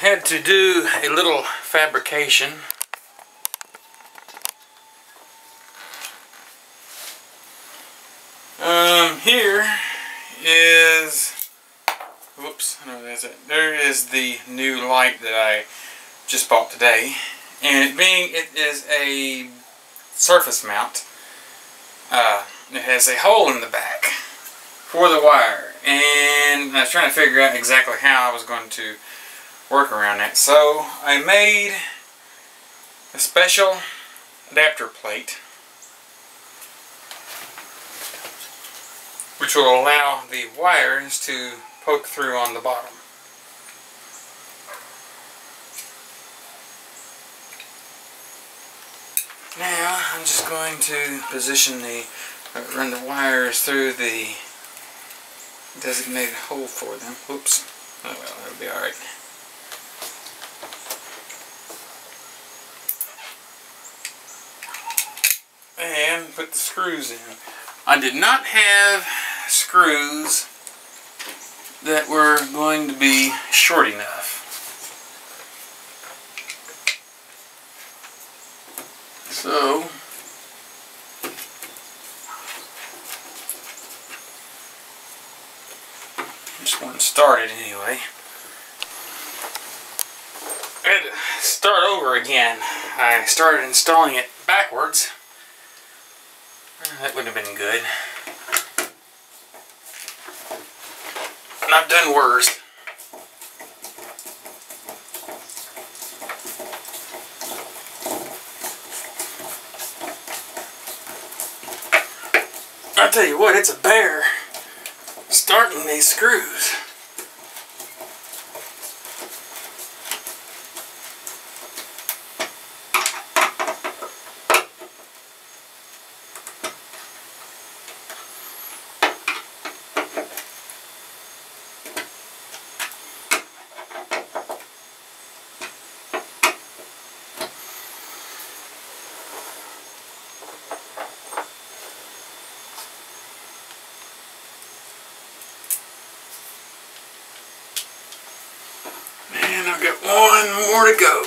had to do a little fabrication. Here is, whoops, no, that's it. There is the new light that I just bought today, and it is a surface mount. It has a hole in the back for the wire, and I was trying to figure out exactly how I was going to work around that. So I made a special adapter plate which will allow the wires to poke through on the bottom. Now I'm just going to position run the wires through the designated hole for them. Whoops. Oh well, that'll be alright. And put the screws in. I did not have screws that were going to be short enough. So just want to start it anyway. I had to start over again. I started installing it backwards. That would have been good. And I've done worse. I'll tell you what, it's a bear starting these screws. And I've got one more to go.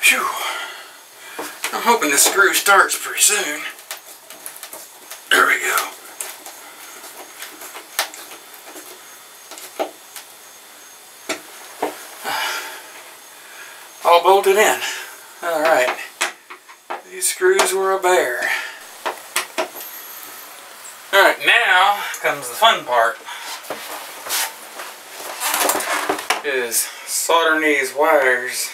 Phew. I'm hoping the screw starts pretty soon. There we go. All bolted in. Alright. These screws were a bear. Alright, now comes the fun part. Is soldering these wires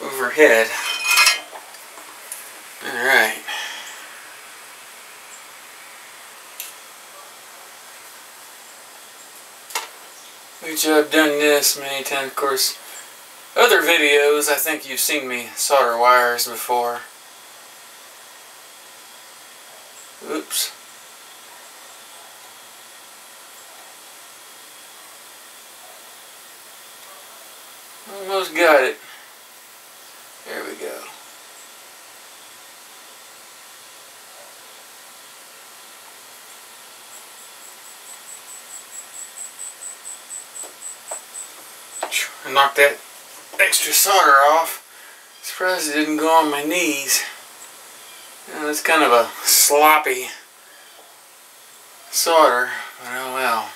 overhead. Alright. Which I've done this many times, of course. Other videos, I think you've seen me solder wires before. Oops. Almost got it. There we go. I knocked that extra solder off. Surprised it didn't go on my knees. You know, it's kind of a sloppy solder, but oh well.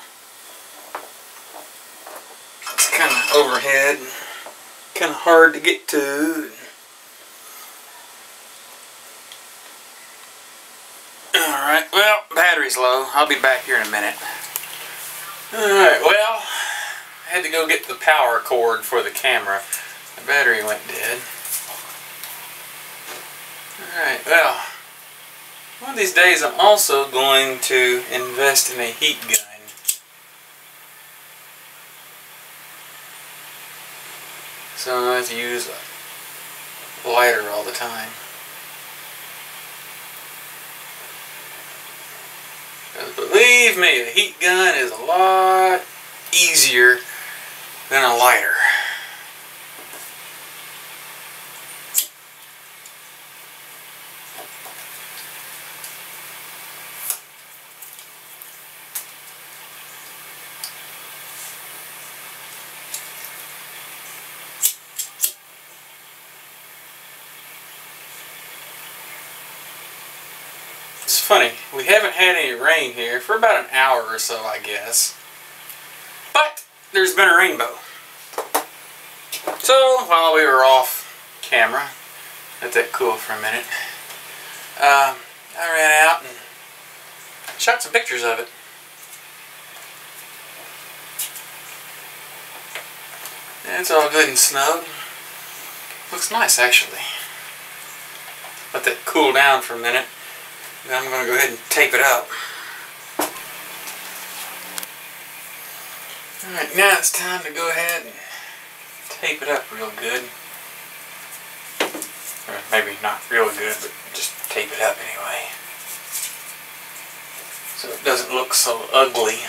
It's kind of overhead, kind of hard to get to. Alright, well, battery's low. I'll be back here in a minute. Alright, well, I had to go get the power cord for the camera. The battery went dead. Alright, well, one of these days I'm also going to invest in a heat gun. So I don't have to use a lighter all the time. So Believe me, a heat gun is a lot easier than a lighter. It's funny, we haven't had any rain here for about an hour or so, I guess. But there's been a rainbow. So while we were off camera, let that cool for a minute, I ran out and shot some pictures of it. And it's all good and snug. Looks nice, actually. Let that cool down for a minute. Then I'm going to go ahead and tape it up. Alright, now it's time to go ahead and tape it up real good. Or maybe not real good, but just tape it up anyway. So it doesn't look so ugly.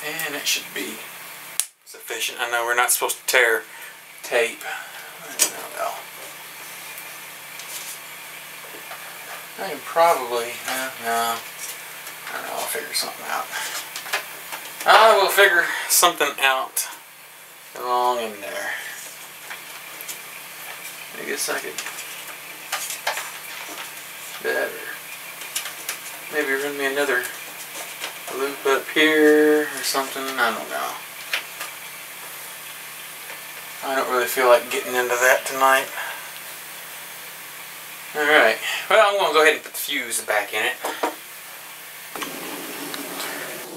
And it should be sufficient. I know we're not supposed to tear tape. Oh well. I can probably, no, I don't know, I'll figure something out. I will figure something out along in there. I guess I could better. Maybe run me another loop up here or something, I don't know. I don't really feel like getting into that tonight. Alright, well, I'm going to go ahead and put the fuse back in it.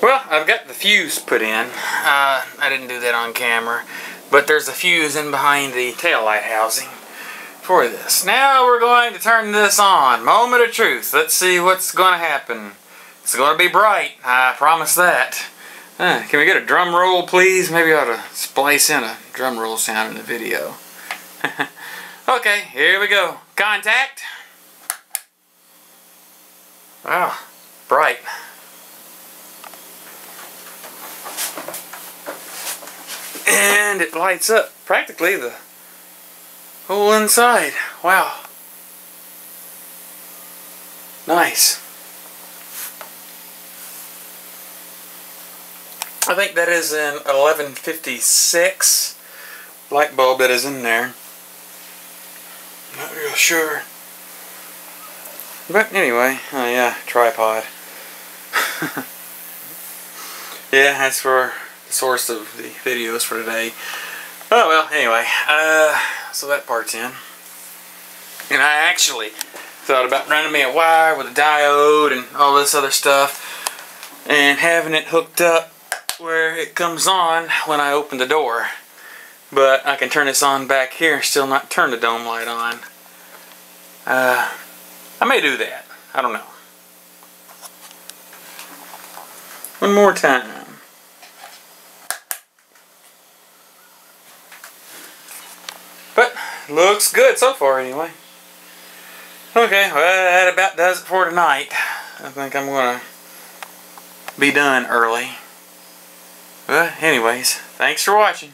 Well, I've got the fuse put in. I didn't do that on camera, but there's a fuse in behind the taillight housing for this. Now we're going to turn this on. Moment of truth. Let's see what's going to happen. It's going to be bright, I promise that. Can we get a drum roll, please? Maybe I ought to splice in a drum roll sound in the video. Okay, here we go. Contact. Wow, bright. And it lights up practically the whole inside. Wow. Nice. I think that is an 1156 light bulb that is in there. Not real sure. But anyway, oh yeah, tripod. Yeah, that's for the source of the videos for today. Oh well, anyway, so that part's in. And I actually thought about running me a wire with a diode and all this other stuff and having it hooked up where it comes on when I open the door. But I can turn this on back here and still not turn the dome light on. I may do that. I don't know. One more time. But looks good so far anyway. Okay, well that about does it for tonight. I think I'm gonna be done early. But anyways, thanks for watching.